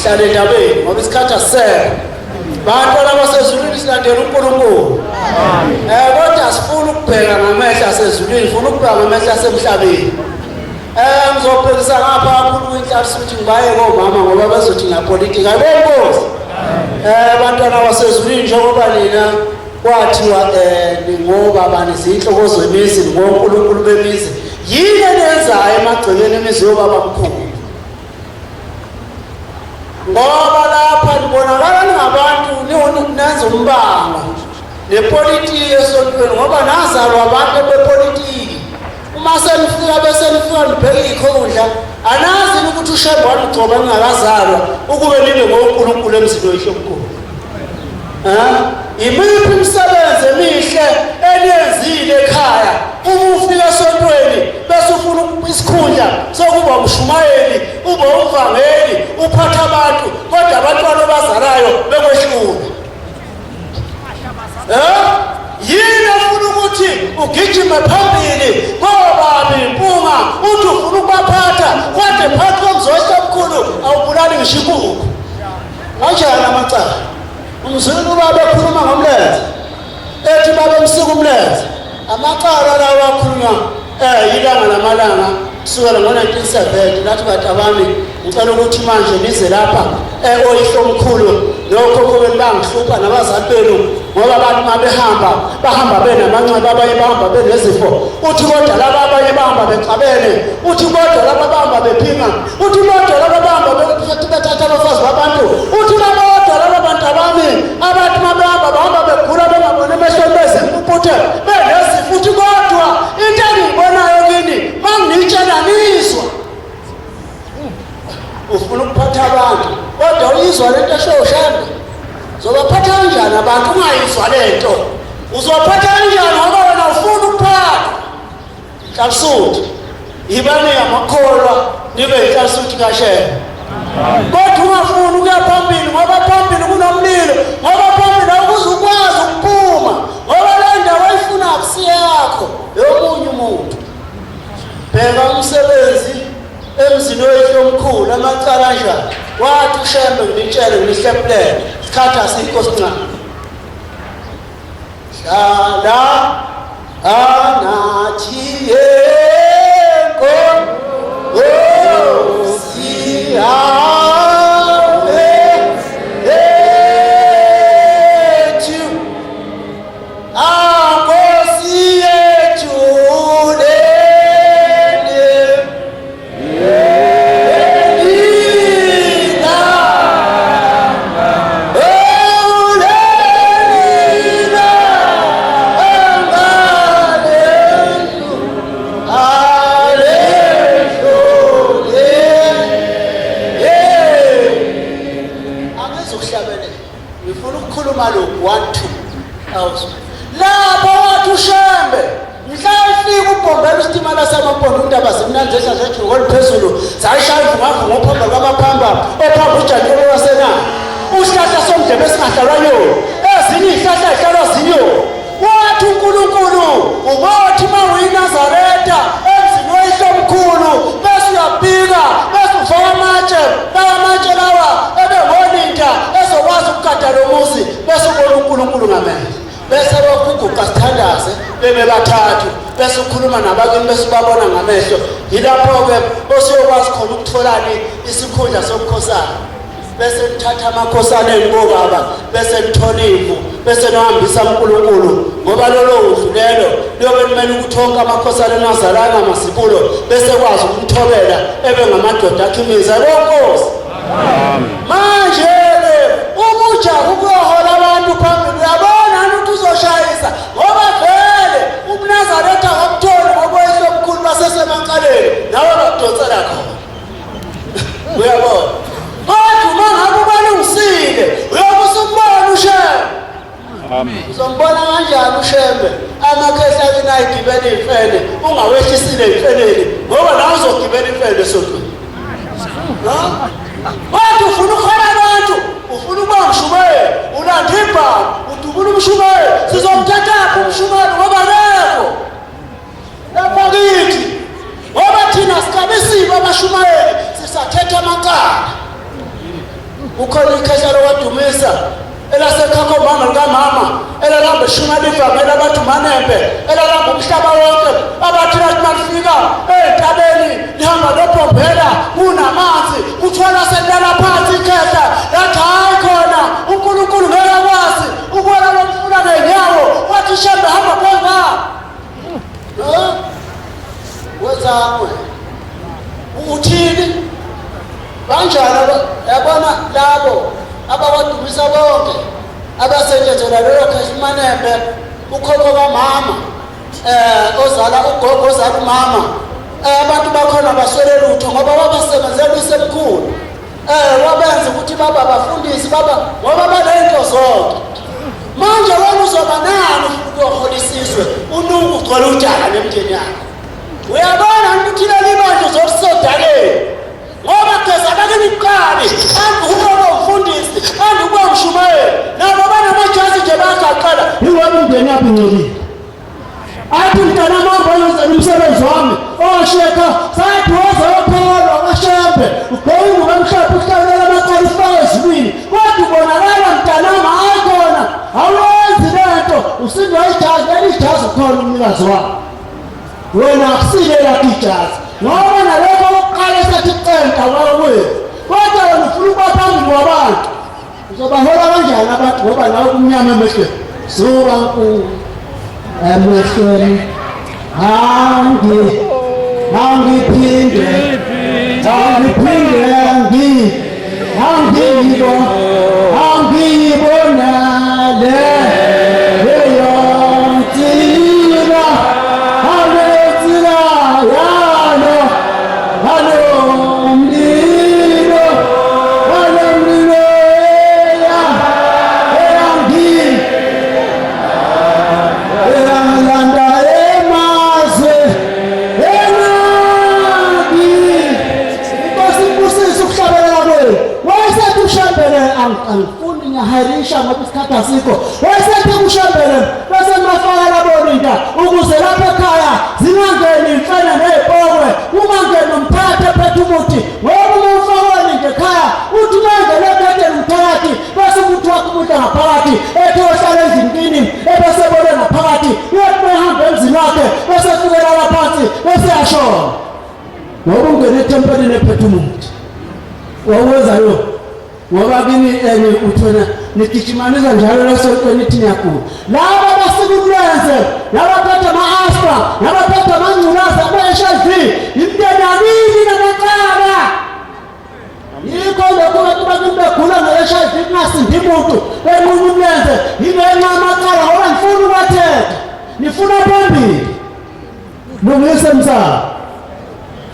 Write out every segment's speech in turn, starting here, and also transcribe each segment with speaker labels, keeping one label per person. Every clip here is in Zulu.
Speaker 1: Hlale endabeni ngoba isikhathi asisele bantwana basezulwini silandela uNkulunkulu kodwa asifuni ukubheka ngamehlo asezulwini ufuna ukubheka ngamehlo asemhlabeni ngizobhekisa ngapha kakhulu inhlanhla ukuthi ngibaye komama ngoba bazothi ngapolitika ayibonkosi bantwana basezulwini njengoba nina kwathiwa ngoba bani izinhloko zemizi ngoNkulunkulu bemizi yini enenzayo emagcekeni emizi yobaba mkhulu ngoba lapha libonakala ngabantu nenza umbango nepolitiki esontweni ngoba nazalwa abantu bepolitiki uma senifika bese nifika nibheke ikhondla anazi ukuthi ushembe wangigcoba ngingakazalwa ukube nibe ngoNkulunkulu emzini wehlomkhulu imiphi imisebenzi emihle eliyenzile ekhaya uma ufika esontweni bese ufuna isikhundla sokuba umshumayeli ube umvangeli uphatha abantu kodwa abantwana abazalayo bekwehlula yini ufuna ukuthi ugijime phambili ngoba impunga uthi ufuna ukubaphatha kodwa phakathi komzoyisa omkhulu awubulali ngisho inkukhu kanjani amacala umzulu baba ekhuluma ngomlenze ethi baba emsika umlenze amacala lawa akhulunywa ilanga lamalanga kusukela ngo-1970 lathi bantu abami ngicela ukuthi manje nize lapha oyihlomkhulu nokhokho benu bangihlupha nabazali benu ngoba abantu bahamba benamanxeba abanye bahamba benezifo uthi kodwa laba abanye bahamba becabene uthi kodwa laba bahamba bephinga uthi kodwa laba bahamba bethatha abafazi babantu uthi kodwa laba bantu abami abantu bahamba begula bengaboni emehlweni bezimpuputhe benezifo uthi kodwa into engiyibonayo kini mangitshela nizwa ufuna ukuphatha abantu kodwa uyizwa lento eshoshana uzobaphatha kanjani abantu ungayizwa lento uzobaphatha kanjani ngoba wena ufuna ukuphatha inhlansuthi ibani yamakholwa nibe inhlansuthi kashela kodwa ungafuni ukuya phambili ngoba phambili kunomlilo ngoba phambili awuzukwazi ukuphuma ngoba le ndawo ayifuna akusiyakho yomunye umuntu bheka umsebenzi emzini wehlomkhulu amacala kanjani wathi ushembe ngitshele ngihlephulele isikhathi asikho sincane hlala anathi yenko zayishaya uvungavunga ophamba kwamaphamba ophamba ujantolo wasenani uhlahla nje besingahlalwa yona ezinye ihlahla zihlala ziyo wathi uNkulunkulu ubathi mawuyinazareta emzini wehlomkhulu bese uyabika bese ufaka amatshe lawa ebeholinta ezokwazi ukugada lo muzi bese ubona uNkulunkulu ngamehlo bese baguguqa sithandaze bebebathathu bese ukhuluma nabakini bese babona ngamehlo yilapho-ke osiyokwazi khona ukutholani isikhundla sobukhosana bese nithatha amakhosana enibobaba bese nithola imvu bese nohambisa uNkulunkulu ngoba lolo udlulelo liyobe limele ukuthi onke amakhosana enazalana masibulo bese kwazi ukumthobela ebe ngamadoda akhimiza lonkosi manje-ke umuja ukuyohola abantu phambili uyabona ukuthi uzoshayisa ngoba vele umnazaretha kamtholi ngokwehlo omkhulu basesemankaleni nawe bakudonsela khona uyabona kodwa uma ngabe ubalungisile uyobe usumbona uShembe uzombona kanjani uShembe amakhehla akini ayigibela iy'fene ungawehlisile ey'feneni ngoba nawe uzogibela ifene sontweni kodwa ufuna ukuhola abantu ufuna ukuba umshumeli ulanda ibhamu udubula umshumeli sizomthathaphi umshumeli ngoba akekho lapha kithi ngoba thina sikabisiwe abashumayeli sisathetha amaqala ukhona ikhehla lokwadumisa elasekhakhomanga likamama elalamba ishumela ivangeli abantu manembe elalamba umhlaba wonke abathi nathi malifika ey'ntabeni lihamba lobhombela kunamanzi kuthiwa laselilala phansi ikhehla lathi hayi khona uNkulunkulu ngeke akwazi ukuwela lomfula ngey'nyawo wathi Shembe hamba kwenza wenzani uthini kanjani yabona labo abakwadumisa bonke abasetshenzela lelo khehla umanembe ukhokho kamama ozala ugogo ozala umama abantu bakhona baswele lutho ngoba wabasebenzela usemkhulu wabenza ukuthi baba bafundisi baba ngoba banento zonke manje wena uzoba nani ukuyohola isizwe unungu ugcwele utshaka nemndeni yakho uyabona ukuthi leli bandla uzolisodakeni ngoba geza bakini kuqali andukuba umfundisi andukuba umshumayeli nabo banamajazi nje bayagaqela yiwona umndeni yakho ingcolile athi mntana mambo umsebenzi wami osheka sathi wazophelwa kaShembe ugoyingu kamhlophe uhlabelela amaqala ufake ezibini kodwa ubonakala mntanami hayi khona awenzi lento usindwa ijazi leli ijazi ukhona umnikazi wakho wena akusilela ijazi ngoba nalokho okokuqala esathi centa wawe kodwa wena ufuna ukuba phambili kwabantu uzobahola kanjani abantu ngoba nawe kumnyama emehlweni zuka nkulu emehlweni angiphinde angiyibonale leyo nsila alethila yalo alomlilo eyalanda emazwe angifuni ngiyaharisha ngoba isikhathi asikho wayesethi kuShembele bese mafakela bolinda ukuze lapha ekhaya zingangeni imfene nezipokwe ungangeni umphakathi ephethe umuthi ngoba umfakeli nje ekhaya uthi mangele phethe umphakathi bese umuthi wakho umuntu ngaphakathi ethi ohlala ezintini ebese bole ngaphakathi uyathi behamba emzini wakhe bese fikela laphansi bese yashona ngoba ungene etempelini ephethe umuthi wawenzayo ngoba kini uthona nigijimanisa njalo lesontweni thina yakhulu laba basikulenze labaphethe ama-aspa labaphethe amangculaza be-HIV imnteni yakini namaqala yikho lokhu abantu bakini begula nge-HIV kungasindi muntu benquma umlenze yingenxa amaqala ngoba nifuna ukwathetha nifuna phambili lungise msana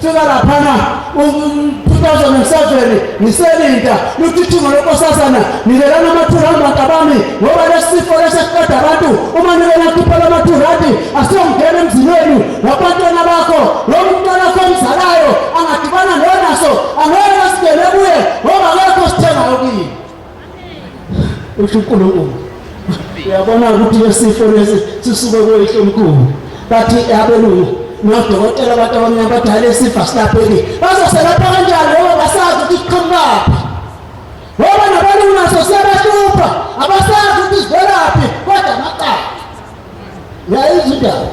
Speaker 1: fika laphana 2007 ngiselinda luthithunga lokosazana nikelana amathuranda abami ngoba lesifo lesesiqeda abantu uma nikela khipha lamathurandi asiyongena emzini wenu nabantwana bakho lo mntwana wakho omzalayo angadibana nonaso angeke singene kuye ngoba akekho sithengayo kini usho uNkulunkulu. Uyabona ukuthi lesifo lesi sisuke kuyihlo omkhulu. Bathi abelungu nodokotela abantu abamnyama bathi lesifo asilapheki. Bazoselapha kanjani ngoba basazi ukuthi siqhamuka. Ngoba nabalungu naso siyabahlupha, abasazi ukuthi sivelaphi kodwa amaqala. Yayizindaba.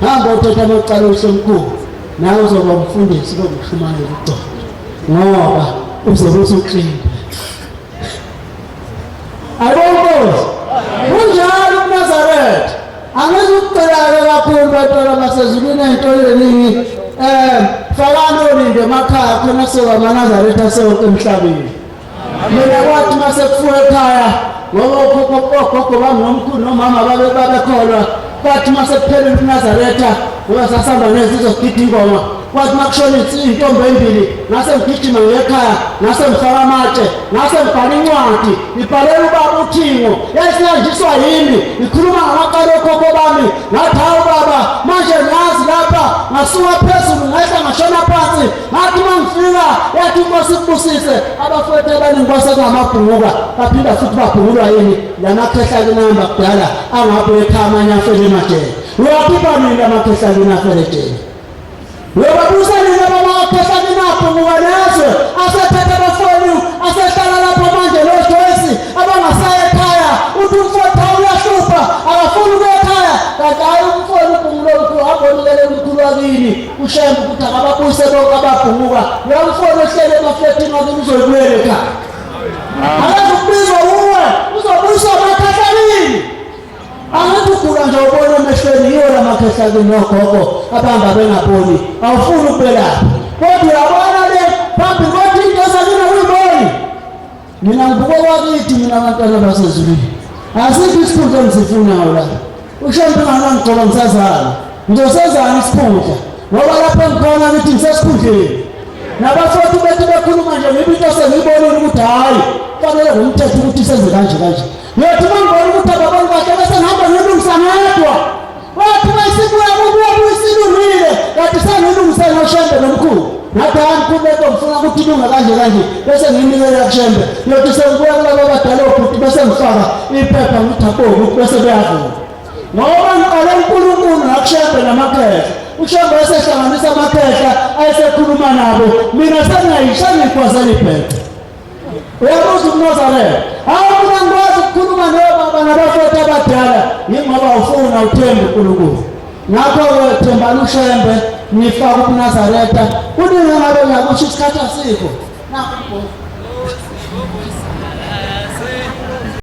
Speaker 1: Hamba uthetha amaqala omkhulu. Nawe uzoba umfundisi lokuxhumana lokuxoxa. Ngoba uzobe usuqina. Ayibongozi. Kunjalo uNazaretha. Angizukucela kakhulu bathola basezulwini entolweni fakani olinde emakhaya khona soba amaNazaretha sonke emhlabeni. Mina kwathi mase kufuwe ekhaya ngoba ogogo bami nomkhulu nomama babekholwa kwathi mase kuphelile uNazaretha ngoba sasihamba nezizwe sigida ingoma kwathi makushona intombi embili ngase ngigijima ngekhaya ngase ngifaka amatshe ngase ngibhala incwadi ngibhalela ubaba uThingo yasiyanjiswa yimi ngikhuluma ngamaqala okhokho bami ngathi hawu baba manje ngazi lapha ngasuka phezulu ngahla ngashona phansi ngathi mangifika yathi inkosi ikubusise abafowethu abaningi basekungamabhunguka baphinda futhi babhungulwa yini lamakhehla kunamba kudala angabe ekhaya amanye afele emajele uyakhipha nini lamakhehla kunafele ejele Webabusa nina baba pesa ninapo mwanazwe asathatha abafoni asahlala lapho manje lo Joyce abangasaye ekhaya uthi umfowethu uyahlupha akafuni ukuya ekhaya kanti hayi umfowethu kumlokhu abonile umkhulu wakini ushembe ukuthi akababuyise bonke ababhunguka lo mfowethu ehlele emafletini wakini uzobuyela ekhaya akazokubizwa uwe uzobuyiswa emakhahleni Angakugula nje ubona emehlweni yiyo lamakhehla kunogogo abamba bengaboni awufuni ukubela kodwa uyabona le phambi kothi into sakina uyiboni mina ngibuka kwakithi mina abantwana basezulwini asikho isikhundla engisifunayo la ushembe ngangigcoba ngisazana ngizosezana isikhundla ngoba lapho ngikhona ukuthi ngisesikhundleni nabafowethu bethu bekhuluma nje ngibe into sengiyibonile ukuthi hayi fanele ngumthetho ukuthi senze kanje Yethi mangibona ukuthi ababani bakhe bese ngihamba ngilungisa ngedwa. Wathi bayisibuya kubuya kuyisilungile, kanti sengilungisa noshembe nomkhulu. Ngathi angikubeka ngifuna ukuthi ilunga kanje bese ngimnikela kushembe. Yothi sengibuya kulabo abadala ukuthi bese ngifaka iphepha ngithapho bese beyavuma. Ngoba ngiqale uNkulunkulu nakushembe namakhehla. Ushembe esehlanganisa amakhehla ayesekhuluma nabo. Mina sengiyayishayikwaza iphepha. Uyabuza uNazaretha. Awuna ngwazi ukukhuluma nobaba nabafowethu abadala yingoba ufuna uthemba uNkulunkulu. Ngakho themba ushembe nifaka uNazaretha. Kuningi ngabe ngakusho isikhathi asikho. Nakho